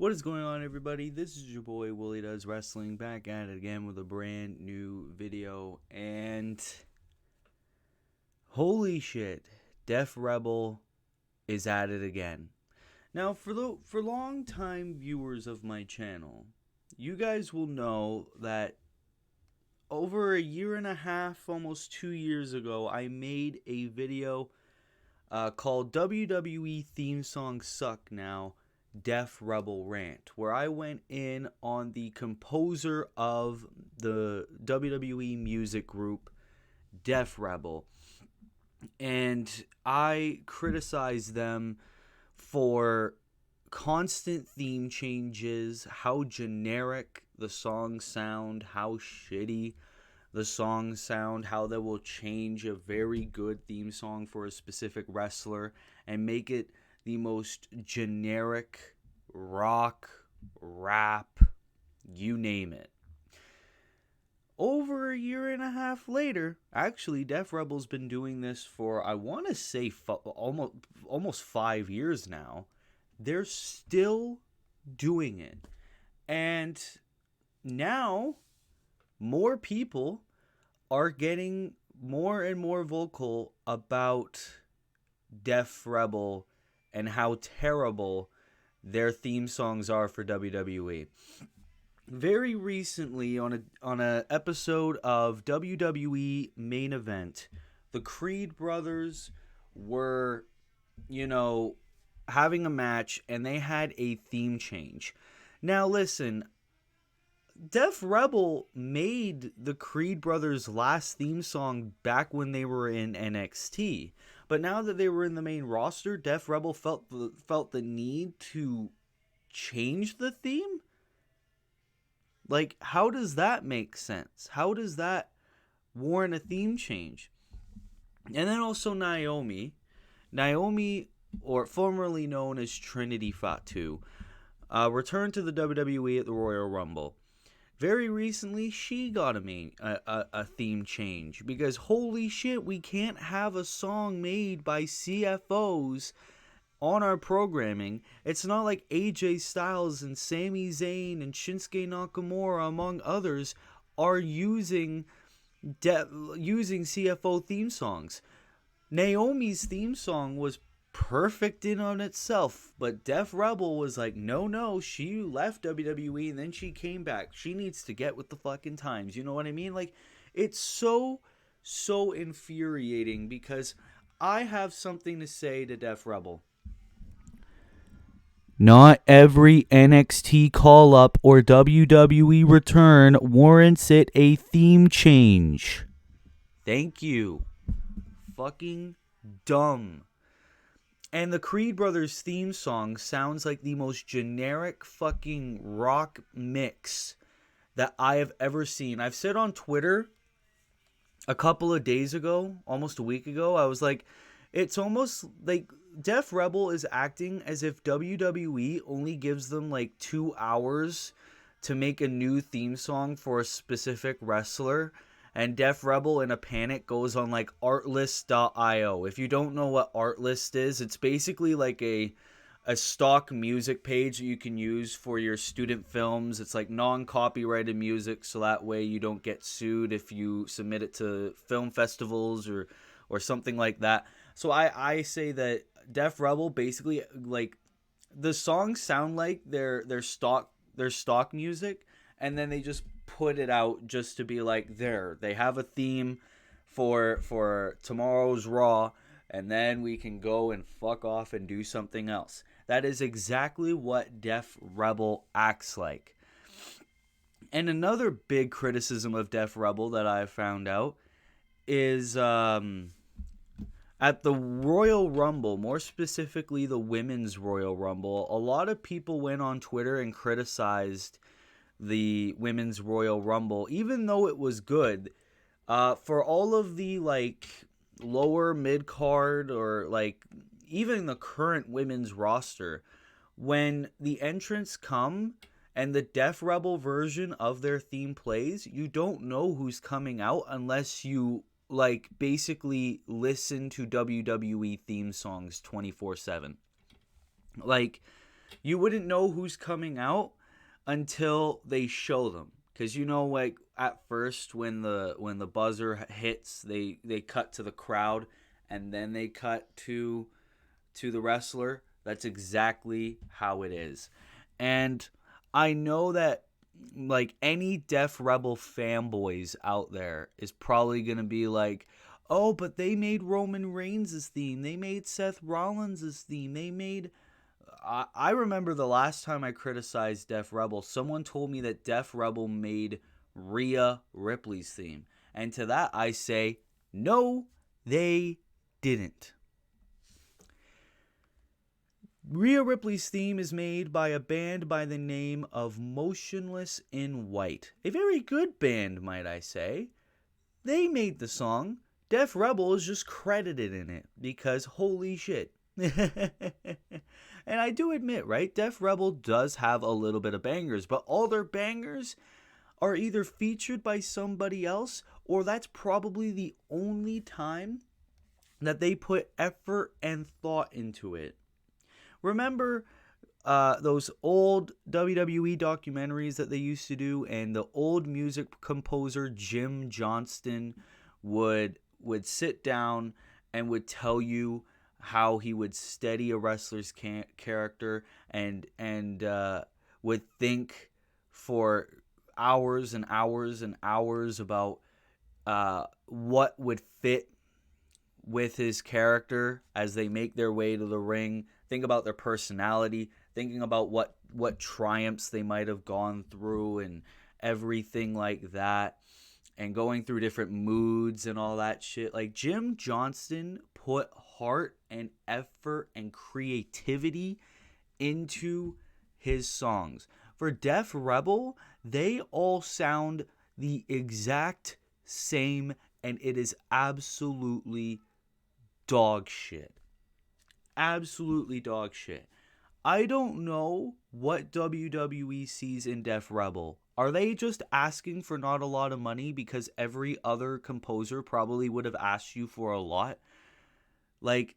What is going on, everybody? This is your boy Willie Does Wrestling, back at it again with a brand new video. And holy shit, Def Rebel is at it again. Now, for long time viewers of my channel, you guys will know that over a year and a half, almost 2 years ago, I made a video called WWE Theme Songs Suck Now, Def Rebel Rant, where I went in on the composer of the WWE music group Def Rebel, and I criticized them for constant theme changes, how generic the songs sound, how shitty the songs sound, how they will change a very good theme song for a specific wrestler and make it the most generic rock, rap, you name it. Over a year and a half later, actually, Def Rebel's been doing this for, I want to say, almost 5 years now. They're still doing it. And now, more people are getting more and more vocal about Def Rebel and how terrible their theme songs are for WWE. Very recently, on a episode of WWE Main Event, the Creed brothers were, having a match, and they had a theme change. Now, listen, Def Rebel made the Creed brothers' last theme song back when they were in NXT. But now that they were in the main roster, Def Rebel felt the need to change the theme? Like, how does that make sense? How does that warrant a theme change? And then also Naomi, or formerly known as Trinity Fatu, returned to the WWE at the Royal Rumble. Very recently, she got a theme change because holy shit, we can't have a song made by CFOs on our programming. It's not like AJ Styles and Sami Zayn and Shinsuke Nakamura, among others, are using CFO theme songs. Naomi's theme song was perfect in on itself, but Def Rebel was like, no, she left WWE and then she came back. She needs to get with the fucking times. You know what I mean? Like, it's so infuriating because I have something to say to Def Rebel. Not every NXT call-up or WWE return warrants it a theme change. Thank you. Fucking dumb. And the Creed brothers theme song sounds like the most generic fucking rock mix that I have ever seen. I've said on Twitter a couple of days ago, almost a week ago, I was like, it's almost like Def Rebel is acting as if WWE only gives them like 2 hours to make a new theme song for a specific wrestler. And Def Rebel in a panic goes on like artlist.io. If you don't know what Artlist is, it's basically like a stock music page that you can use for your student films. It's like non-copyrighted music, so that way you don't get sued if you submit it to film festivals or something like that. So I say that Def Rebel basically, like, the songs sound like they're stock music, and then they just put it out just to be like, they have a theme for tomorrow's Raw, and then we can go and fuck off and do something else. That is exactly what Def Rebel acts like. And another big criticism of Def Rebel that I've found out is at the Royal Rumble, more specifically the Women's Royal Rumble, a lot of people went on Twitter and criticized the Women's Royal Rumble, even though it was good. For all of the, like, lower mid-card or, like, even the current women's roster, when the entrants come and the Def Rebel version of their theme plays, you don't know who's coming out unless you, like, basically listen to WWE theme songs 24/7. Like, You wouldn't know who's coming out until they show them. Because like at first when the buzzer hits, they cut to the crowd and then they cut to the wrestler. That's exactly how it is. And I know that like any Def Rebel fanboys out there is probably going to be like, "Oh, but they made Roman Reigns' theme. They made Seth Rollins' theme. They made..." I remember the last time I criticized Def Rebel, someone told me that Def Rebel made Rhea Ripley's theme. And to that I say, no, they didn't. Rhea Ripley's theme is made by a band by the name of Motionless in White. A very good band, might I say. They made the song. Def Rebel is just credited in it because holy shit. And I do admit, right, Def Rebel does have a little bit of bangers, but all their bangers are either featured by somebody else or that's probably the only time that they put effort and thought into it. Remember those old WWE documentaries that they used to do, and the old music composer Jim Johnston would sit down and would tell you how he would steady a wrestler's character and would think for hours and hours and hours about what would fit with his character as they make their way to the ring. Think about their personality, thinking about what triumphs they might have gone through and everything like that, and going through different moods and all that shit. Like, Jim Johnston put heart and effort and creativity into his songs. For Def Rebel, they all sound the exact same, and it is absolutely dog shit. Absolutely dog shit. I don't know what WWE sees in Def Rebel. Are they just asking for not a lot of money because every other composer probably would have asked you for a lot? Like,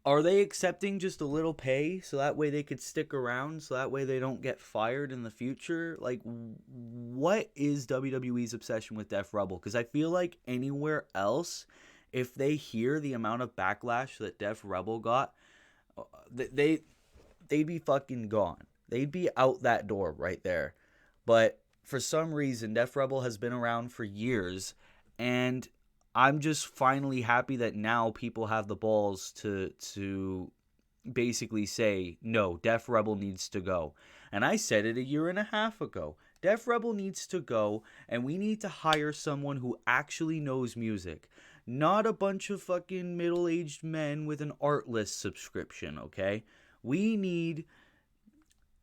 are they accepting just a little pay so that way they could stick around, so that way they don't get fired in the future? Like, what is WWE's obsession with Def Rebel? Because I feel like anywhere else, if they hear the amount of backlash that Def Rebel got, they'd be fucking gone. They'd be out that door right there. But for some reason, Def Rebel has been around for years, and I'm just finally happy that now people have the balls to basically say, no, Def Rebel needs to go. And I said it a year and a half ago. Def Rebel needs to go, and we need to hire someone who actually knows music. Not a bunch of fucking middle-aged men with an Artlist subscription, okay? We need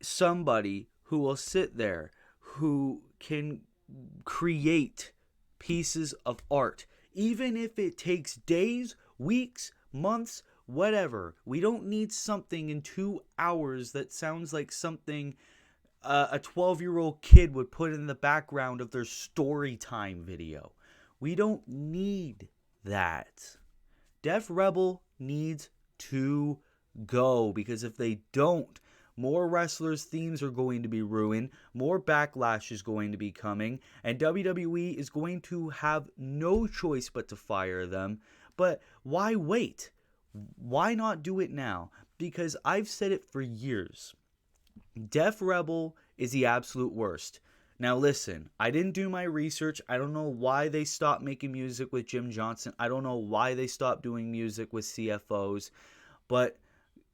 somebody who will sit there, who can create pieces of art, even if it takes days, weeks, months, whatever. We don't need something in 2 hours that sounds like something a 12-year-old kid would put in the background of their story time video. We don't need that. Def Rebel needs to go, because if they don't, more wrestlers' themes are going to be ruined, more backlash is going to be coming, and WWE is going to have no choice but to fire them. But why wait? Why not do it now? Because I've said it for years. Def Rebel is the absolute worst. Now listen, I didn't do my research. I don't know why they stopped making music with Jim Johnston. I don't know why they stopped doing music with CFOs. But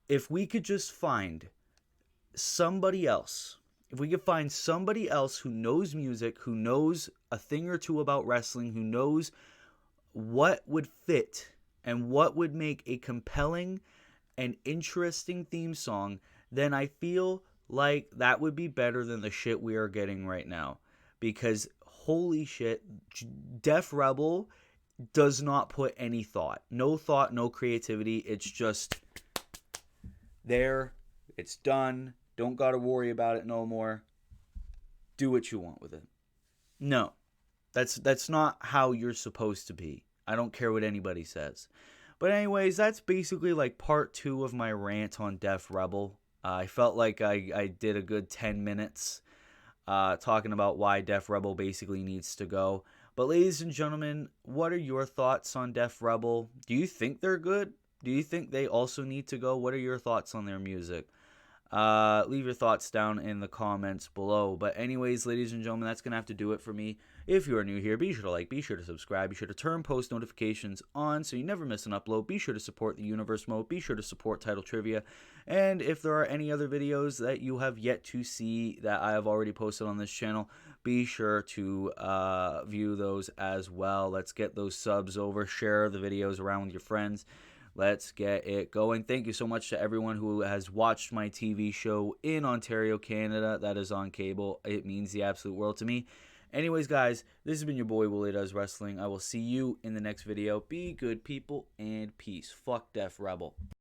if we could just find somebody else, if we could find somebody else who knows music, who knows a thing or two about wrestling, who knows what would fit and what would make a compelling and interesting theme song, then I feel like that would be better than the shit we are getting right now. Because holy shit, Def Rebel does not put any thought. No thought, no creativity. It's just there. It's done. Don't gotta worry about it no more. Do what you want with it. No. That's not how you're supposed to be. I don't care what anybody says. But anyways, that's basically like part 2 of my rant on Def Rebel. I felt like I did a good 10 minutes talking about why Def Rebel basically needs to go. But ladies and gentlemen, what are your thoughts on Def Rebel? Do you think they're good? Do you think they also need to go? What are your thoughts on their music? Leave your thoughts down in the comments below. But anyways, ladies and gentlemen, that's going to have to do it for me. If you are new here, be sure to like, be sure to subscribe, be sure to turn post notifications on so you never miss an upload. Be sure to support the Universe Mode. Be sure to support Title Trivia. And if there are any other videos that you have yet to see that I have already posted on this channel, be sure to view those as well. Let's get those subs over. Share the videos around with your friends. Let's get it going. Thank you so much to everyone who has watched my TV show in Ontario, Canada. That is on cable. It means the absolute world to me. Anyways, guys, this has been your boy, Willie Does Wrestling. I will see you in the next video. Be good, people, and peace. Fuck Def Rebel.